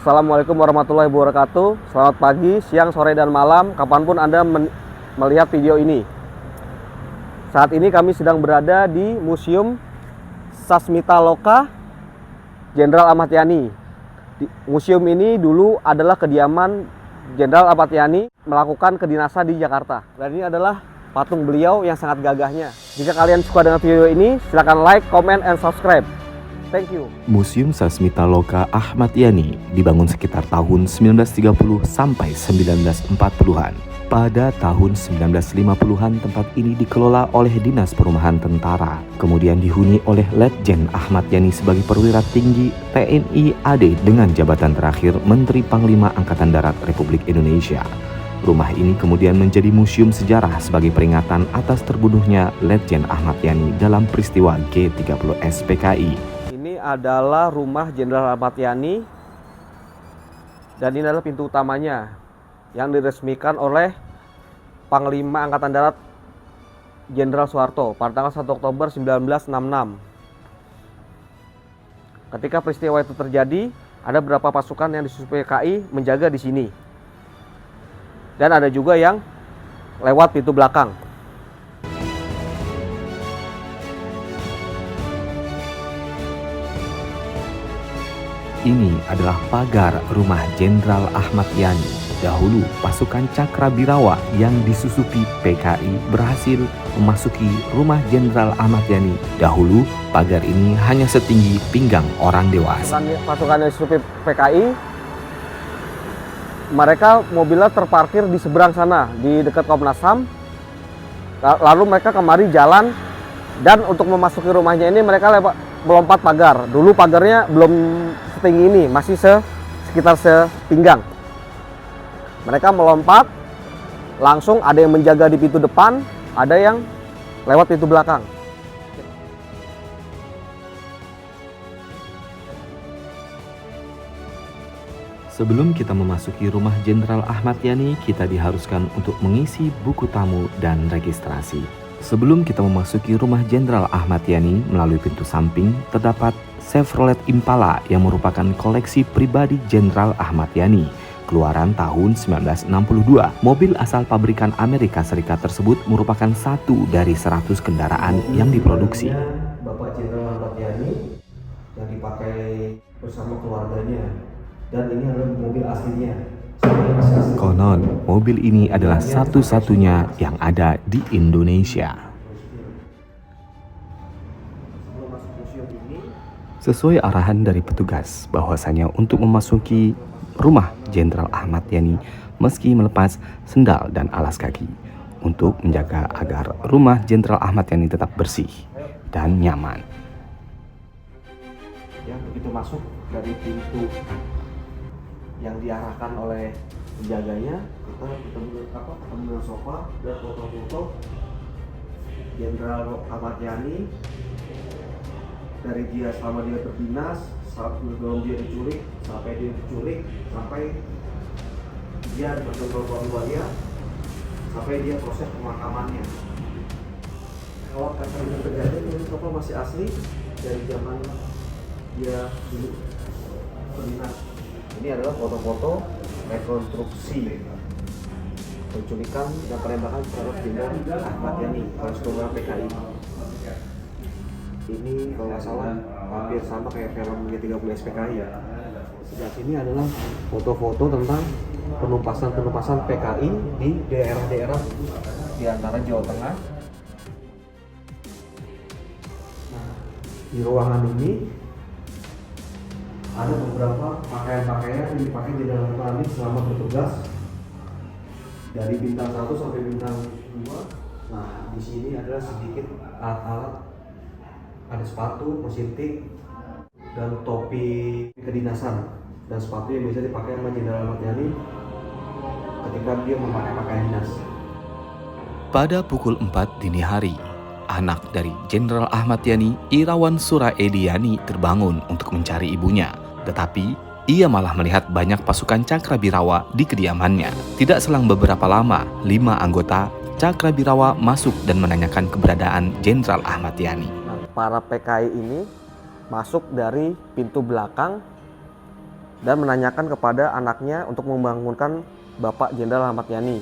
Assalamualaikum warahmatullahi wabarakatuh. Selamat pagi, siang, sore, dan malam, kapanpun Anda melihat video ini. Saat ini kami sedang berada di Museum Sasmita Loka Jenderal Ahmad Yani. Museum ini dulu adalah kediaman Jenderal Ahmad Yani melakukan kedinasan di Jakarta. Dan ini adalah patung beliau yang sangat gagahnya. Jika kalian suka dengan video ini, silakan like, comment, and subscribe. Thank you. Museum Sasmita Loka Ahmad Yani dibangun sekitar tahun 1930 sampai 1940-an. Pada tahun 1950-an tempat ini dikelola oleh Dinas Perumahan Tentara, kemudian dihuni oleh Letjen Ahmad Yani sebagai perwira tinggi TNI AD dengan jabatan terakhir Menteri Panglima Angkatan Darat Republik Indonesia. Rumah ini kemudian menjadi museum sejarah sebagai peringatan atas terbunuhnya Letjen Ahmad Yani dalam peristiwa G30S PKI. Ini adalah rumah Jenderal Ahmad Yani dan ini adalah pintu utamanya yang diresmikan oleh Panglima Angkatan Darat Jenderal Soeharto pada tanggal 1 Oktober 1966. Ketika peristiwa itu terjadi, ada beberapa pasukan yang disusun PKI menjaga di sini. Dan ada juga yang lewat pintu belakang. Ini adalah pagar rumah Jenderal Ahmad Yani. Dahulu pasukan Cakrabirawa yang disusupi PKI berhasil memasuki rumah Jenderal Ahmad Yani. Dahulu pagar ini hanya setinggi pinggang orang dewasa. Pasukan yang disusupi PKI, mereka mobilnya terparkir di seberang sana di dekat Komnas HAM. Lalu mereka kemari jalan, dan untuk memasuki rumahnya ini mereka melompat pagar. Dulu pagarnya belum setinggi ini, masih sekitar sepinggang. Mereka melompat, langsung ada yang menjaga di pintu depan, ada yang lewat pintu belakang. Sebelum kita memasuki rumah Jenderal Ahmad Yani, kita diharuskan untuk mengisi buku tamu dan registrasi. Sebelum kita memasuki rumah Jenderal Ahmad Yani, melalui pintu samping terdapat Chevrolet Impala yang merupakan koleksi pribadi Jenderal Ahmad Yani, keluaran tahun 1962. Mobil asal pabrikan Amerika Serikat tersebut merupakan satu dari 100 kendaraan yang diproduksi. Bapak Jenderal Ahmad Yani yang dipakai bersama keluarganya, dan ini adalah mobil aslinya. Konon, mobil ini adalah satu-satunya yang ada di Indonesia. Sesuai arahan dari petugas bahwasanya untuk memasuki rumah Jenderal Ahmad Yani meski melepas sendal dan alas kaki untuk menjaga agar rumah Jenderal Ahmad Yani tetap bersih dan nyaman. Ya, begitu masuk dari pintu yang diarahkan oleh penjaganya, kita ketemu dengan sofa dan foto-foto Jenderal Ahmad Yani dari dia selama dia berdinas, sebelum dia diculik, sampai dia diculik, sampai dia berdoa buaya, sampai dia proses pemakamannya. Kalau kata yang terjadi, ini sofa masih asli dari zaman dia dulu berdinas. Ini adalah foto-foto rekonstruksi penculikan dan penembakan terhadap Jenderal Ahmad Yani oleh seluruh PKI. Ini kalau nggak salah hampir sama kayak film G30S PKI ya. Sebelah sini adalah foto-foto tentang penumpasan PKI di daerah-daerah di antara Jawa Tengah. Nah, di ruangan ini ada beberapa pakaian-pakaian yang dipakai Jenderal Ahmad Yani selama bertugas dari bintang 1 sampai bintang 2. Nah, di sini adalah sedikit alat-alat, ada sepatu, mesin tik, dan topi kedinasan, dan sepatu yang biasa dipakai sama Jenderal Ahmad Yani ketika dia memakai pakaian dinas. Pada pukul 4 dini hari, anak dari Jenderal Ahmad Yani, Irawan Suraedi Yani, terbangun untuk mencari ibunya. Tetapi ia malah melihat banyak pasukan Cakrabirawa di kediamannya. Tidak selang beberapa lama, 5 anggota Cakrabirawa masuk dan menanyakan keberadaan Jenderal Ahmad Yani. Nah, para PKI ini masuk dari pintu belakang dan menanyakan kepada anaknya untuk membangunkan Bapak Jenderal Ahmad Yani.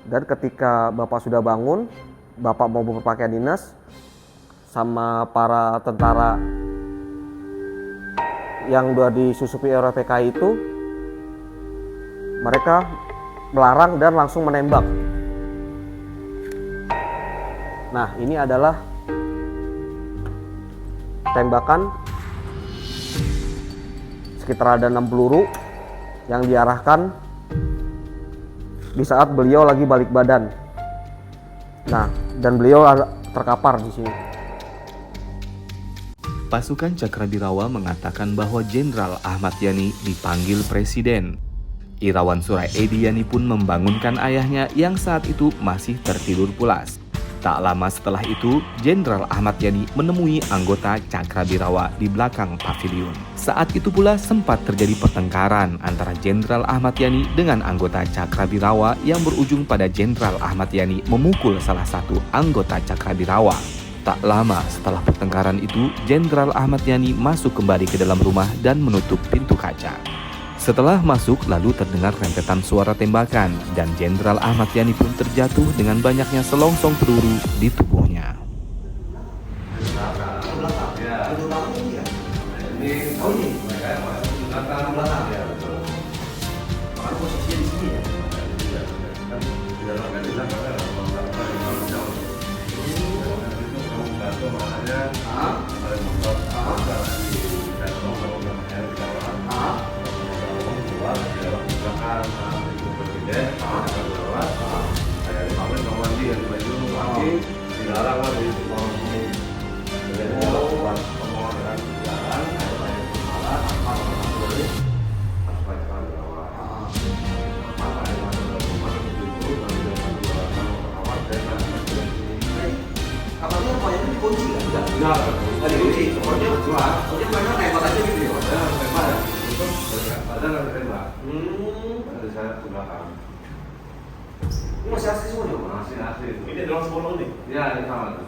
Dan ketika Bapak sudah bangun, Bapak mau berpakaian dinas sama para tentara yang sudah disusupi oleh PKI itu, mereka melarang dan langsung menembak. Nah, ini adalah tembakan sekitar ada 6 peluru yang diarahkan di saat beliau lagi balik badan. Nah, dan beliau terkapar di sini. Pasukan Cakrabirawa mengatakan bahwa Jenderal Ahmad Yani dipanggil Presiden. Irawan Surai Edi Yani pun membangunkan ayahnya yang saat itu masih tertidur pulas. Tak lama setelah itu, Jenderal Ahmad Yani menemui anggota Cakrabirawa di belakang pavilion. Saat itu pula sempat terjadi pertengkaran antara Jenderal Ahmad Yani dengan anggota Cakrabirawa yang berujung pada Jenderal Ahmad Yani memukul salah satu anggota Cakrabirawa. Tak lama setelah pertengkaran itu, Jenderal Ahmad Yani masuk kembali ke dalam rumah dan menutup pintu kaca. Setelah masuk, lalu terdengar rentetan suara tembakan dan Jenderal Ahmad Yani pun terjatuh dengan banyaknya selongsong peluru di tubuhnya. Ini masih asli semua nih? Masih asli. Ini adalah sebelum ini? Ya, ini sama.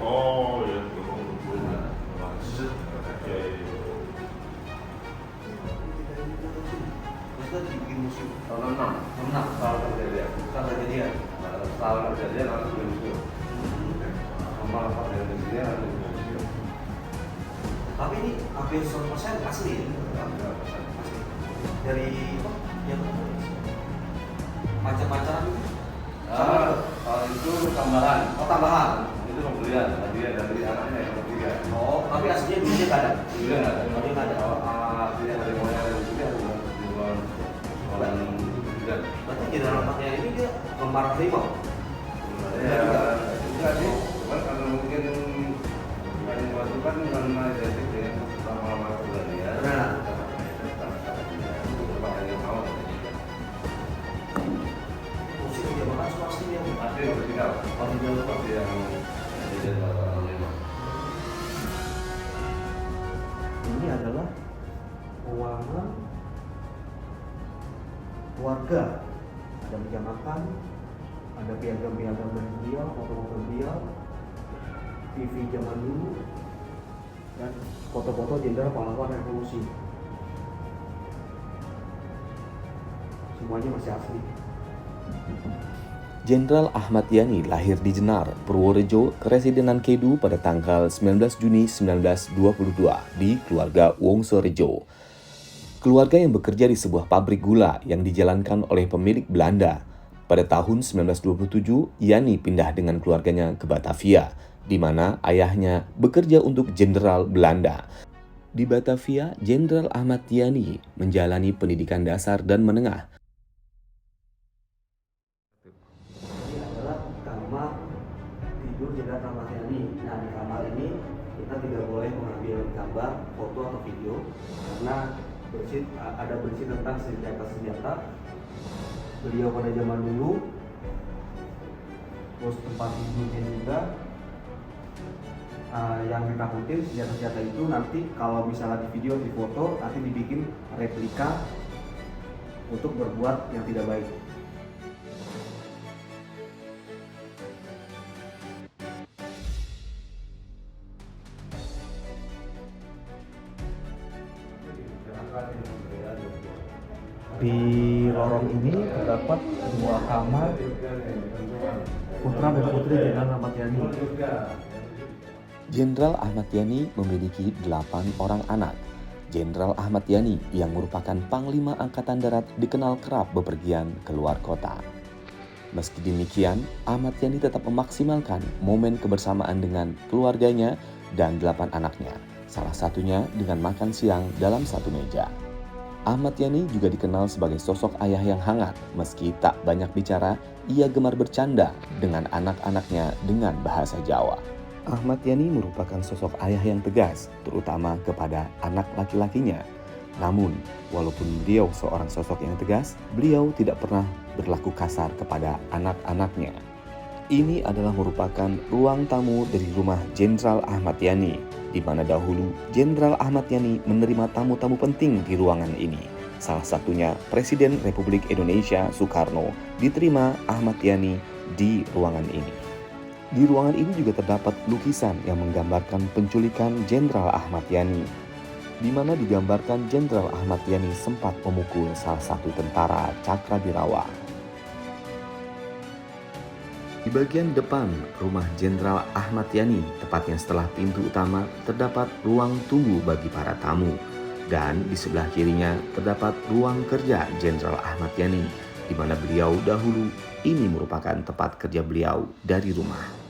Oh, ya. Kita dibikin museum Tahun 6. Tahun kejadian. tahun kejadian. Tahun kejadian harus di museum. Sama apa yang kejadian harus di museum. Tapi ini hampir 100% asli ya? Asli. Dari apa? Yang macam-macam. Itu tambahan. Oh, tambahan. Itu pembelian hadiah dari anaknya yang ketiga. Oh, tapi aslinya bisa nggak ada? Juga nggak ada. Dia nggak ada. Artinya dari moyang dari juga jualan juga. Berarti Jenderal Ahmad Yani ini dia pembarang harimau. Ya, juga sih. Cuman karena mungkin bukan diwajibkan karena identik dengan lama-lama keberanian. Benar. Musik dia makan semua asli yang Asli original. original. Seperti yang kejadian pada memang. Ini adalah ruangan keluarga. Ada meja makan, ada piagam-piagam dari beliau, foto-foto beliau, TV zaman dulu, dan foto-foto Jenderal Pahlawan Revolusi. Semuanya masih asli. Jenderal Ahmad Yani lahir di Jenar, Purworejo, Keresidenan Kedu pada tanggal 19 Juni 1922 di keluarga Wongsorejo. Keluarga yang bekerja di sebuah pabrik gula yang dijalankan oleh pemilik Belanda. Pada tahun 1927, Yani pindah dengan keluarganya ke Batavia, di mana ayahnya bekerja untuk Jenderal Belanda. Di Batavia, Jenderal Ahmad Yani menjalani pendidikan dasar dan menengah. Ini adalah kamar tidur Jenderal Ahmad Yani. Nah, di kamar ini kita tidak boleh mengambil gambar, foto atau video karena ada berisi tentang senjata-senjata beliau pada zaman dulu, terus tempat tidurnya juga. Yang ditakutin senjata-senjata itu nanti kalau misalnya di video, di foto, nanti dibikin replika untuk berbuat yang tidak baik. Di lorong ini terdapat 2 kamar putra dan putri Jenderal Ahmad Yani. Jenderal Ahmad Yani memiliki 8 orang anak. Jenderal Ahmad Yani yang merupakan Panglima Angkatan Darat dikenal kerap bepergian keluar kota. Meski demikian, Ahmad Yani tetap memaksimalkan momen kebersamaan dengan keluarganya dan 8 anaknya, salah satunya dengan makan siang dalam satu meja. Ahmad Yani juga dikenal sebagai sosok ayah yang hangat. Meski tak banyak bicara, ia gemar bercanda dengan anak-anaknya dengan bahasa Jawa. Ahmad Yani merupakan sosok ayah yang tegas, terutama kepada anak laki-lakinya. Namun, walaupun beliau seorang sosok yang tegas, beliau tidak pernah berlaku kasar kepada anak-anaknya. Ini adalah merupakan ruang tamu dari rumah Jenderal Ahmad Yani, di mana dahulu Jenderal Ahmad Yani menerima tamu-tamu penting di ruangan ini. Salah satunya Presiden Republik Indonesia Soekarno diterima Ahmad Yani di ruangan ini. Di ruangan ini juga terdapat lukisan yang menggambarkan penculikan Jenderal Ahmad Yani, di mana digambarkan Jenderal Ahmad Yani sempat memukul salah satu tentara Cakrawirawa. Di bagian depan rumah Jenderal Ahmad Yani, tepatnya setelah pintu utama, terdapat ruang tunggu bagi para tamu. Dan di sebelah kirinya terdapat ruang kerja Jenderal Ahmad Yani, di mana beliau dahulu ini merupakan tempat kerja beliau dari rumah.